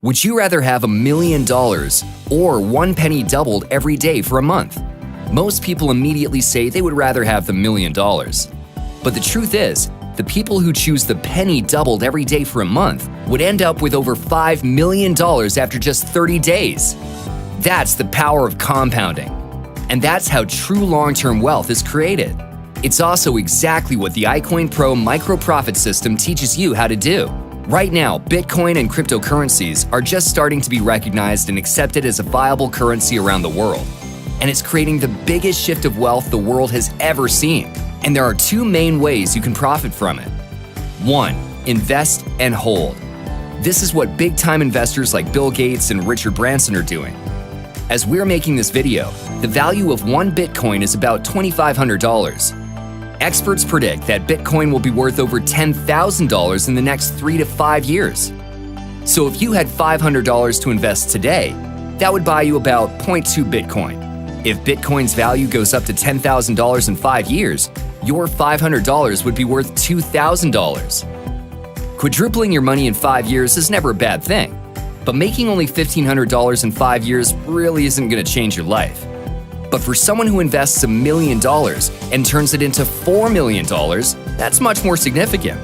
Would you rather have $1 million or one penny doubled every day for a month? Most people immediately say they would rather have the $1 million. But the truth is, the people who choose the penny doubled every day for a month would end up with over $5 million after just 30 days. That's the power of compounding. And that's how true long-term wealth is created. It's also exactly what the iCoinPro micro-profit system teaches you how to do. Right now, Bitcoin and cryptocurrencies are just starting to be recognized and accepted as a viable currency around the world. And it's creating the biggest shift of wealth the world has ever seen. And there are two main ways you can profit from it. 1. Invest and hold. This is what big-time investors like Bill Gates and Richard Branson are doing. As we're making this video, the value of one Bitcoin is about $2,500. Experts predict that Bitcoin will be worth over $10,000 in the next 3 to 5 years. So if you had $500 to invest today, that would buy you about 0.2 Bitcoin. If Bitcoin's value goes up to $10,000 in 5 years, your $500 would be worth $2,000. Quadrupling your money in 5 years is never a bad thing, but making only $1,500 in 5 years really isn't going to change your life. But for someone who invests $1 million and turns it into $4 million, that's much more significant.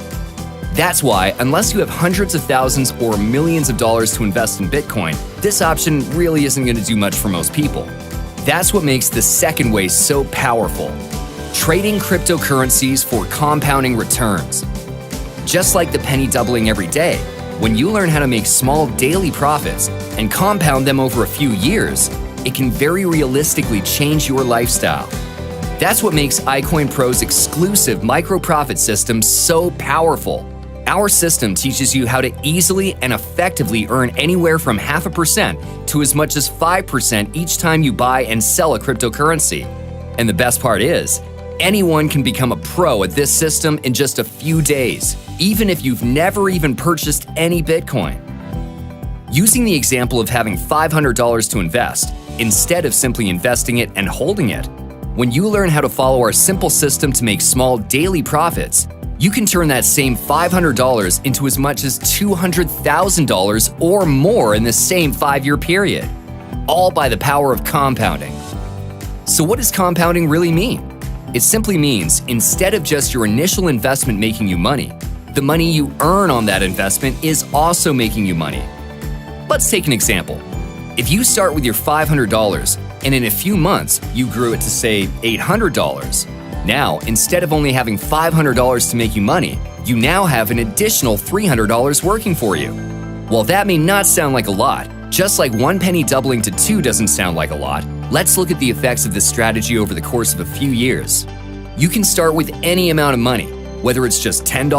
That's why, unless you have hundreds of thousands or millions of dollars to invest in Bitcoin, this option really isn't going to do much for most people. That's what makes the second way so powerful: trading cryptocurrencies for compounding returns. Just like the penny doubling every day, when you learn how to make small daily profits and compound them over a few years, it can very realistically change your lifestyle. That's what makes iCoinPro's exclusive micro-profit system so powerful. Our system teaches you how to easily and effectively earn anywhere from 0.5% to as much as 5% each time you buy and sell a cryptocurrency. And the best part is, anyone can become a pro at this system in just a few days, even if you've never even purchased any Bitcoin. Using the example of having $500 to invest, instead of simply investing it and holding it, when you learn how to follow our simple system to make small daily profits, you can turn that same $500 into as much as $200,000 or more in the same 5-year period, all by the power of compounding. So what does compounding really mean? It simply means instead of just your initial investment making you money, the money you earn on that investment is also making you money. Let's take an example. If you start with your $500 and in a few months you grew it to, say, $800, now instead of only having $500 to make you money, you now have an additional $300 working for you. While that may not sound like a lot, just like one penny doubling to 2 doesn't sound like a lot, let's look at the effects of this strategy over the course of a few years. You can start with any amount of money, whether it's just $10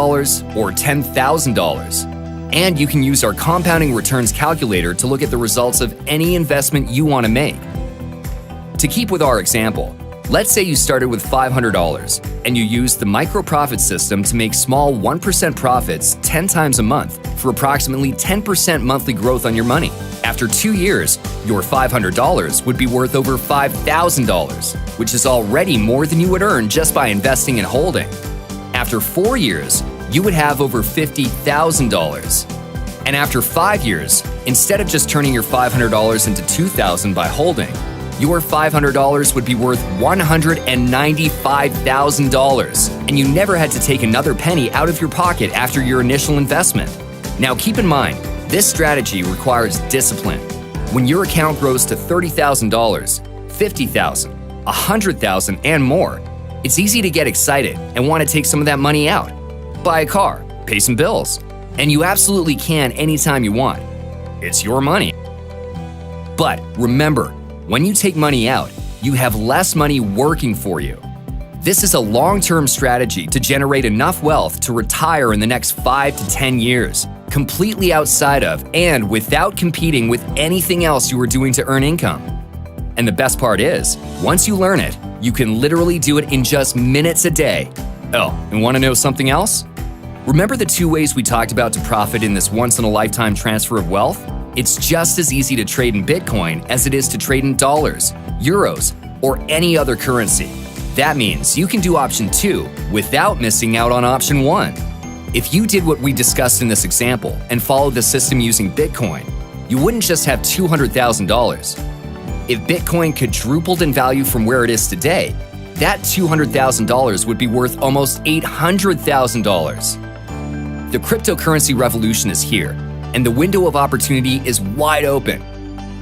or $10,000. And you can use our compounding returns calculator to look at the results of any investment you want to make. To keep with our example, let's say you started with $500 and you used the micro-profit system to make small 1% profits 10 times a month for approximately 10% monthly growth on your money. After 2 years, your $500 would be worth over $5,000, which is already more than you would earn just by investing and holding. After 4 years, you would have over $50,000. And after 5 years, instead of just turning your $500 into $2,000 by holding, your $500 would be worth $195,000, and you never had to take another penny out of your pocket after your initial investment. Now keep in mind, this strategy requires discipline. When your account grows to $30,000, $50,000, $100,000, and more, it's easy to get excited and want to take some of that money out. Buy a car, pay some bills, and you absolutely can anytime you want. It's your money. But remember, when you take money out, you have less money working for you. This is a long-term strategy to generate enough wealth to retire in the next 5 to 10 years, completely outside of and without competing with anything else you are doing to earn income. And the best part is, once you learn it, you can literally do it in just minutes a day. Oh, and want to know something else? Remember the 2 ways we talked about to profit in this once-in-a-lifetime transfer of wealth? It's just as easy to trade in Bitcoin as it is to trade in dollars, euros, or any other currency. That means you can do option 2 without missing out on option 1. If you did what we discussed in this example and followed the system using Bitcoin, you wouldn't just have $200,000. If Bitcoin quadrupled in value from where it is today, that $200,000 would be worth almost $800,000. The cryptocurrency revolution is here, and the window of opportunity is wide open.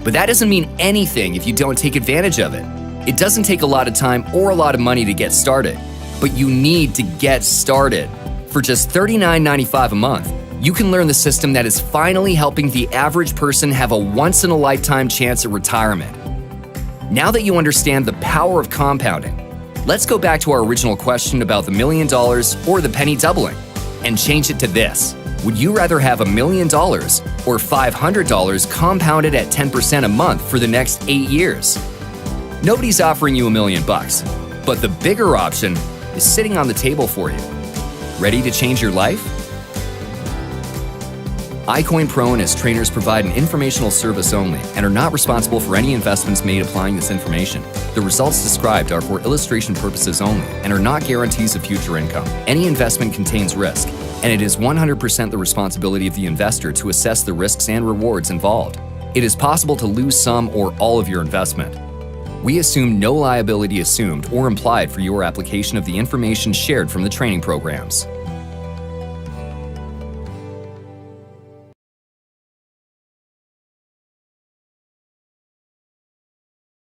But that doesn't mean anything if you don't take advantage of it. It doesn't take a lot of time or a lot of money to get started, but you need to get started. For just $39.95 a month, you can learn the system that is finally helping the average person have a once-in-a-lifetime chance at retirement. Now that you understand the power of compounding, let's go back to our original question about the $1 million or the penny doubling and change it to this. Would you rather have $1 million or $500 compounded at 10% a month for the next 8 years? Nobody's offering you $1 million, but the bigger option is sitting on the table for you. Ready to change your life? iCoinPro and its trainers provide an informational service only and are not responsible for any investments made applying this information. The results described are for illustration purposes only and are not guarantees of future income. Any investment contains risk, and it is 100% the responsibility of the investor to assess the risks and rewards involved. It is possible to lose some or all of your investment. We assume no liability assumed or implied for your application of the information shared from the training programs.